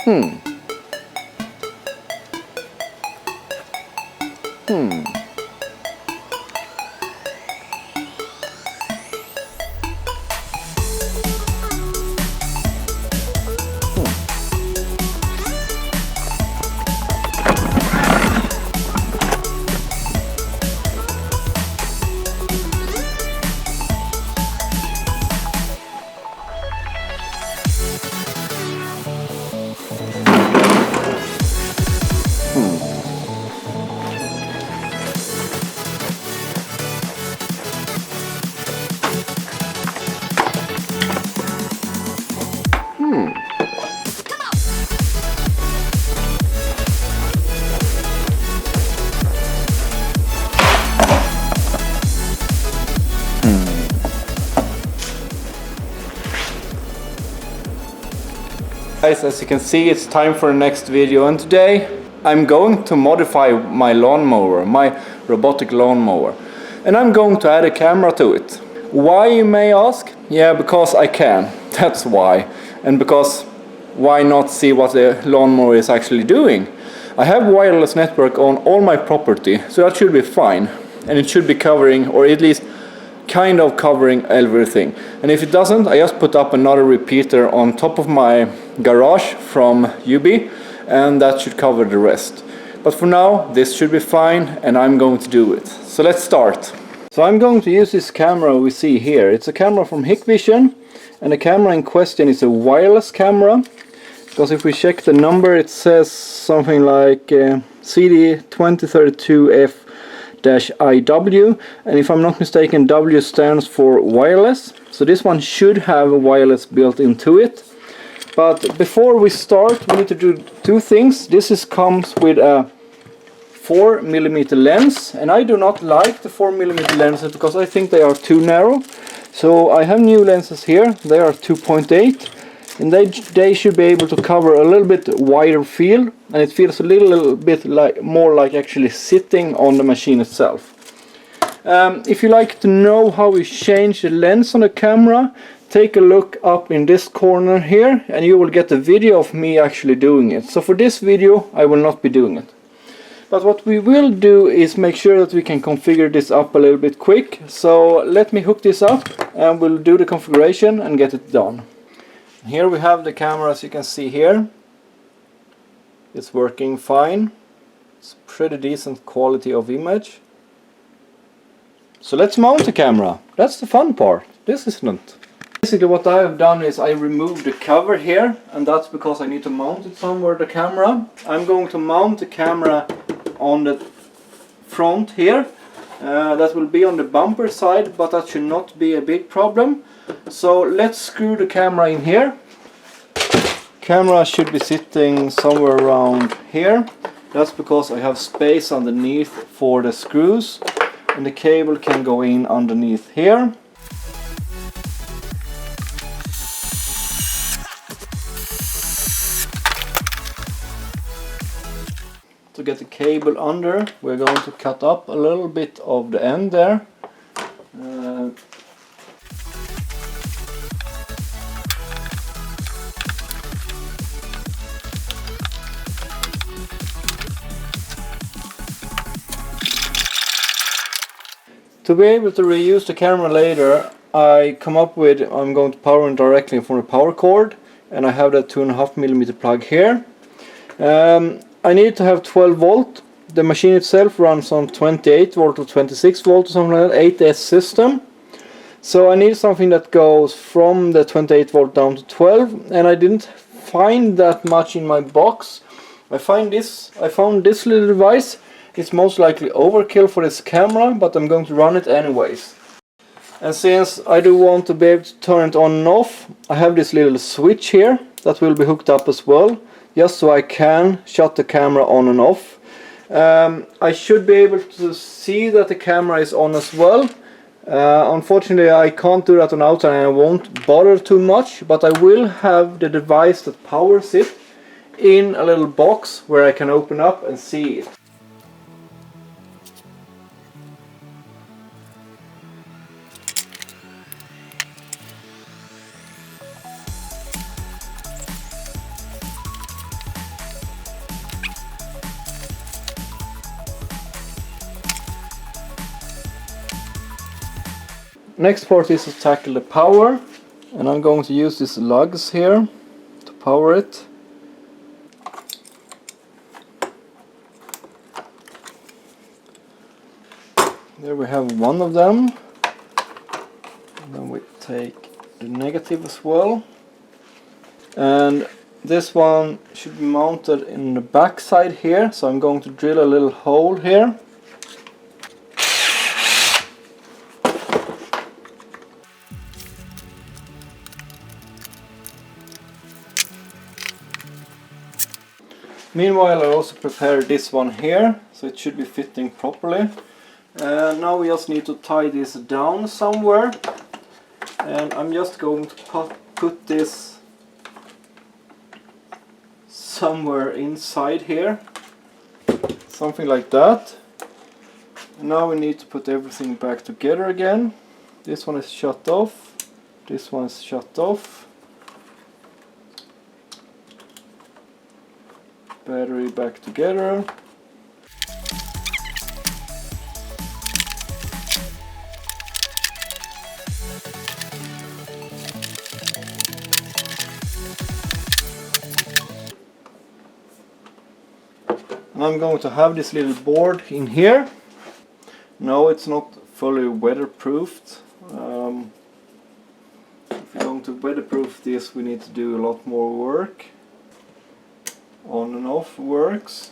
Hmm. Guys, as you can see, it's time for the next video, and today I'm going to modify my lawnmower, my robotic lawnmower, and I'm going to add a camera to it. Why, you may ask? Yeah, because I can, that's why. And because why not see what the lawnmower is actually doing? I have wireless network on all my property, so that should be fine, and it should be covering, or at least kind of covering everything. And if it doesn't, I just put up another repeater on top of my garage from UB, and that should cover the rest. But for now, this should be fine, and I'm going to do it. So let's start. So I'm going to use this camera we see here. It's a camera from Hikvision, and the camera in question is a wireless camera, because if we check the number, it says something like CD2032F-IW, and if I'm not mistaken, W stands for wireless, so this one should have a wireless built into it. But before we start, we need to do two things. This comes with a 4mm lens, and I do not like the 4mm lenses because I think they are too narrow. So I have new lenses here. They are 2.8, and they should be able to cover a little bit wider field, and it feels a little bit more like actually sitting on the machine itself. If you like to know how we change the lens on the camera, take a look up in this corner here, and you will get a video of me actually doing it. So for this video I will not be doing it. But what we will do is make sure that we can configure this up a little bit quick. So let me hook this up and we'll do the configuration and get it done. Here we have the camera, as you can see here. It's working fine. It's pretty decent quality of image. So let's mount the camera. That's the fun part. This isn't. Basically what I have done is I removed the cover here, and that's because I need to mount it somewhere, the camera. I'm going to mount the camera on the front here. That will be on the bumper side, but that should not be a big problem. So let's screw the camera in here. Camera should be sitting somewhere around here. That's because I have space underneath for the screws, and the cable can go in underneath here. To get the cable under, we're going to cut up a little bit of the end there. To be able to reuse the camera later, I'm going to power it directly from the power cord, and I have that 2.5mm plug here. I need to have 12 volt. The machine itself runs on 28 volt or 26 volt or something like that, 8S system. So I need something that goes from the 28 volt down to 12, and I didn't find that much in my box. I found this little device. It's most likely overkill for this camera, but I'm going to run it anyways. And since I do want to be able to turn it on and off, I have this little switch here that will be hooked up as well, just so I can shut the camera on and off. I should be able to see that the camera is on as well. Unfortunately I can't do that on outside, and I won't bother too much, but I will have the device that powers it in a little box where I can open up and see it. Next part is to tackle the power, and I'm going to use these lugs here to power it. There we have one of them, and then we take the negative as well, and this one should be mounted in the back side here, so I'm going to drill a little hole here. Meanwhile, I also prepared this one here, so it should be fitting properly. Now we just need to tie this down somewhere, and I'm just going to put this somewhere inside here, something like that. And now we need to put everything back together again. This one is shut off, this one is shut off. Battery back together. And I'm going to have this little board in here. No, it's not fully weatherproofed. If we're going to weatherproof this, we need to do a lot more work. On and off works.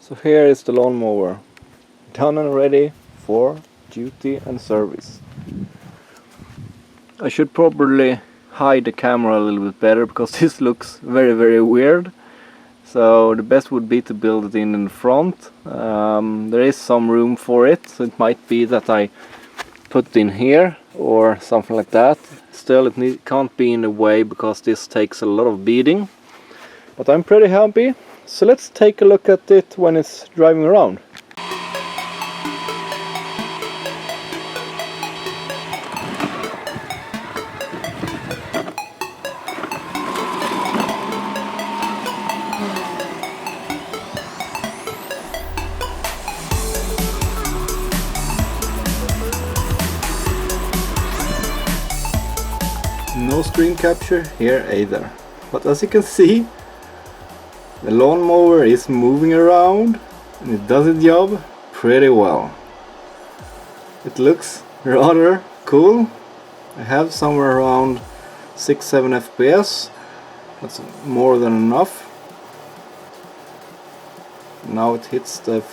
So here is the lawnmower, done and ready for duty and service. I should probably hide the camera a little bit better because this looks very weird. So the best would be to build it in the front. There is some room for it, so it might be that I put it in here or something like that. Still, it can't be in the way because this takes a lot of beading. But I'm pretty happy. So let's take a look at it when it's driving around. No screen capture here either, but as you can see, the lawnmower is moving around and it does its job pretty well. It looks rather cool. I have somewhere around 6-7 FPS. That's more than enough. Now it hits the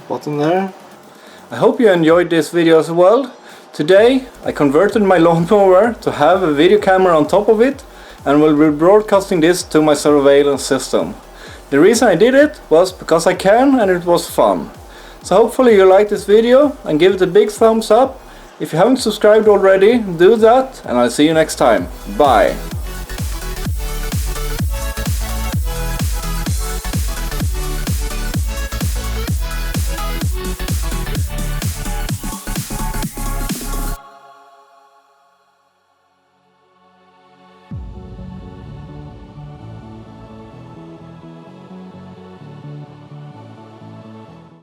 bottom there. I hope you enjoyed this video as well. Today I converted my lawnmower to have a video camera on top of it and will be broadcasting this to my surveillance system. The reason I did it was because I can and it was fun. So hopefully you liked this video and give it a big thumbs up. If you haven't subscribed already, do that, and I'll see you next time. Bye!